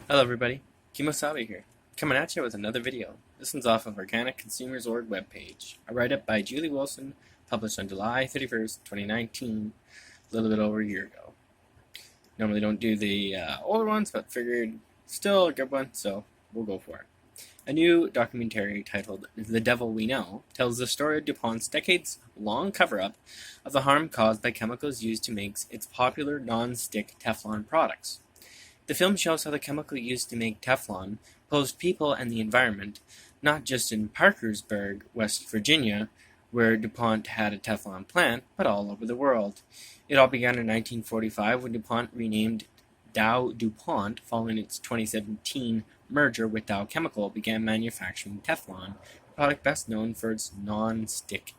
Hello everybody, Kemo Sabi here, coming at you with another video. This one's off of Organic Consumers Org webpage. A write-up by Julie Wilson, published on July 31st, 2019, a little bit over a year ago. Normally don't do the older ones, but figured still a good one, so we'll go for it. A new documentary titled The Devil We Know tells the story of DuPont's decades-long cover-up of the harm caused by chemicals used to make its popular non-stick Teflon products. The film shows how the chemical used to make Teflon posed people and the environment, not just in Parkersburg, West Virginia, where DuPont had a Teflon plant, but all over the world. It all began in 1945 when DuPont renamed Dow DuPont following its 2017 merger with Dow Chemical began manufacturing Teflon, a product best known for its non-stick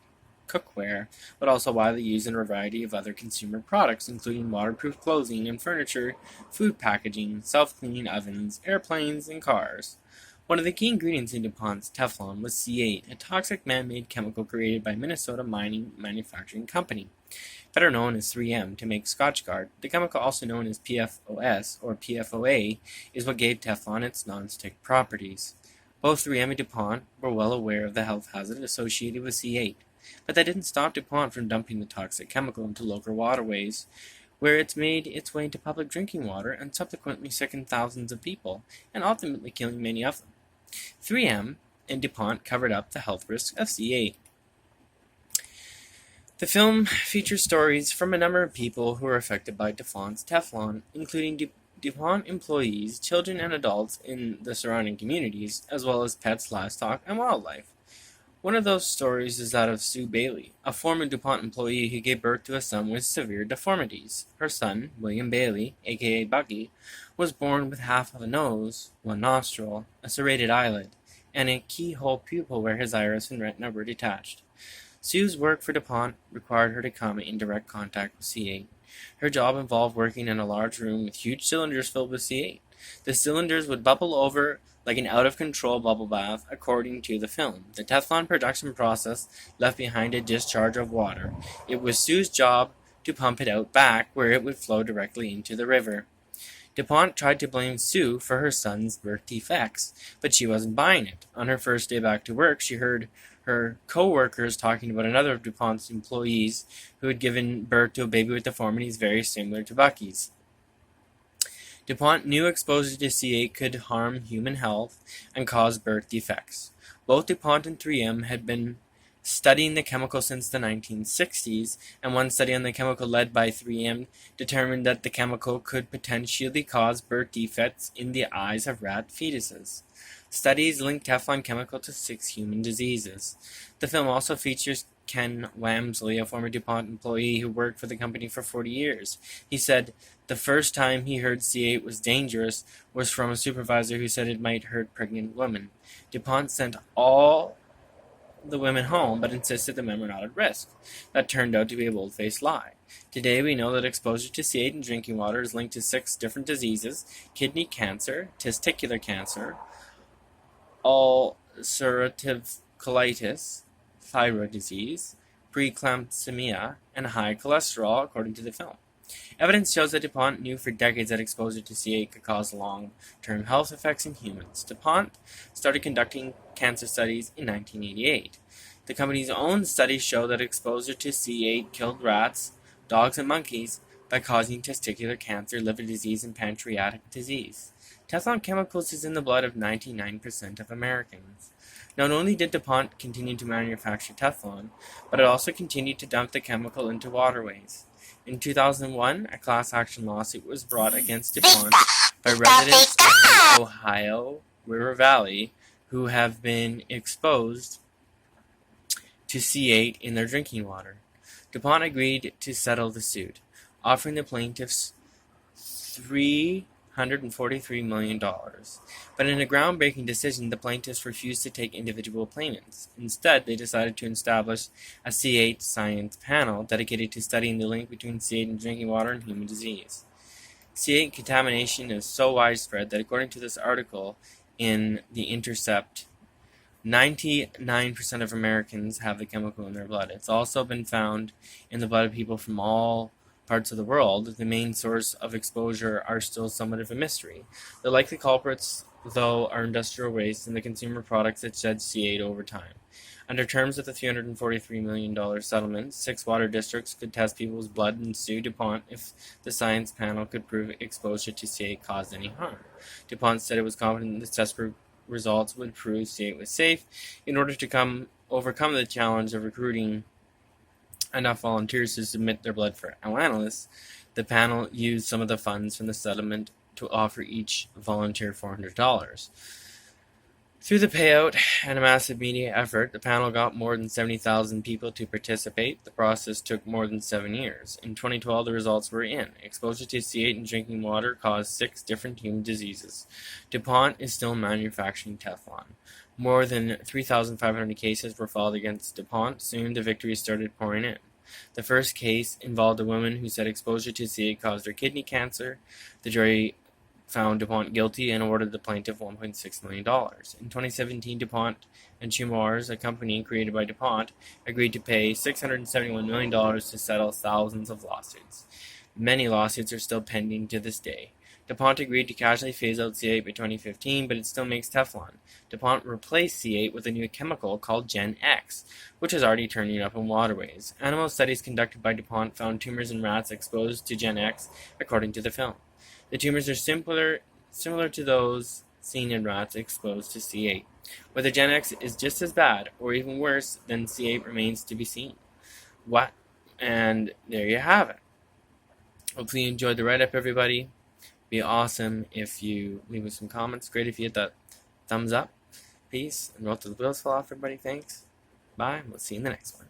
cookware, but also widely used in a variety of other consumer products, including waterproof clothing and furniture, food packaging, self-cleaning ovens, airplanes, and cars. One of the key ingredients in DuPont's Teflon was C8, a toxic man-made chemical created by Minnesota Mining Manufacturing Company, better known as 3M, to make Scotchgard. The chemical, also known as PFOS or PFOA, is what gave Teflon its non-stick properties. Both 3M and DuPont were well aware of the health hazard associated with C8. But that didn't stop DuPont from dumping the toxic chemical into local waterways, where it's made its way into public drinking water and subsequently sickened thousands of people, and ultimately killing many of them. 3M and DuPont covered up the health risks of C8. The film features stories from a number of people who were affected by DuPont's Teflon, including DuPont employees, children, and adults in the surrounding communities, as well as pets, livestock, and wildlife. One of those stories is that of Sue Bailey, a former DuPont employee who gave birth to a son with severe deformities. Her son, William Bailey, aka Bucky, was born with half of a nose, one nostril, a serrated eyelid, and a keyhole pupil where his iris and retina were detached. Sue's work for DuPont required her to come in direct contact with C8. Her job involved working in a large room with huge cylinders filled with C8. The cylinders would bubble over like an out-of-control bubble bath, according to the film. The Teflon production process left behind a discharge of water. It was Sue's job to pump it out back, where it would flow directly into the river. DuPont tried to blame Sue for her son's birth defects, but she wasn't buying it. On her first day back to work, she heard her co-workers talking about another of DuPont's employees who had given birth to a baby with deformities very similar to Bucky's. DuPont knew exposure to C8 could harm human health and cause birth defects. Both DuPont and 3M had been studying the chemical since the 1960s, and one study on the chemical led by 3M determined that the chemical could potentially cause birth defects in the eyes of rat fetuses. Studies linked Teflon chemical to 6 human diseases. The film also features Ken Wamsley, a former DuPont employee who worked for the company for 40 years. He said the first time he heard C8 was dangerous was from a supervisor who said it might hurt pregnant women. DuPont sent all the women home, but insisted the men were not at risk. That turned out to be a bold-faced lie. Today we know that exposure to C8 in drinking water is linked to 6 different diseases: kidney cancer, testicular cancer, ulcerative colitis, thyroid disease, preeclampsia, and high cholesterol, according to the film. Evidence shows that DuPont knew for decades that exposure to C8 could cause long-term health effects in humans. DuPont started conducting cancer studies in 1988. The company's own studies show that exposure to C8 killed rats, dogs, and monkeys by causing testicular cancer, liver disease, and pancreatic disease. Teflon chemicals is in the blood of 99% of Americans. Not only did DuPont continue to manufacture Teflon, but it also continued to dump the chemical into waterways. In 2001, a class action lawsuit was brought against DuPont by residents of the Ohio River Valley who have been exposed to C8 in their drinking water. DuPont agreed to settle the suit, offering the plaintiffs $343 million. But in a groundbreaking decision, the plaintiffs refused to take individual payments. Instead, they decided to establish a C8 science panel dedicated to studying the link between C8 and drinking water and human disease. C8 contamination is so widespread that, according to this article in the Intercept, 99% of Americans have the chemical in their blood. It's also been found in the blood of people from all parts of the world, the main source of exposure are still somewhat of a mystery. The likely culprits, though, are industrial waste and the consumer products that shed C8 over time. Under terms of the $343 million settlement, 6 water districts could test people's blood and sue DuPont if the science panel could prove exposure to C8 caused any harm. DuPont said it was confident the test results would prove C8 was safe. In order to overcome the challenge of recruiting enough volunteers to submit their blood for analysis, the panel used some of the funds from the settlement to offer each volunteer $400. Through the payout and a massive media effort, the panel got more than 70,000 people to participate. The process took more than 7 years. In 2012, the results were in. Exposure to C8 in drinking water caused 6 different human diseases. DuPont is still manufacturing Teflon. More than 3,500 cases were filed against DuPont. Soon, the victories started pouring in. The first case involved a woman who said exposure to C8 caused her kidney cancer. The jury found DuPont guilty and awarded the plaintiff $1.6 million. In 2017, DuPont and Chemours, a company created by DuPont, agreed to pay $671 million to settle thousands of lawsuits. Many lawsuits are still pending to this day. DuPont agreed to casually phase out C8 by 2015, but it still makes Teflon. DuPont replaced C8 with a new chemical called Gen X, which is already turning up in waterways. Animal studies conducted by DuPont found tumors in rats exposed to Gen X, according to the film. The tumors are similar to those seen in rats exposed to C8. Whether Gen X is just as bad or even worse than C8 remains to be seen. And there you have it. Hopefully you enjoyed the write-up, everybody. Be awesome if you leave me some comments. Great if you hit that thumbs up. Peace. And roll till the wheels fall off, everybody. Thanks. Bye. We'll see you in the next one.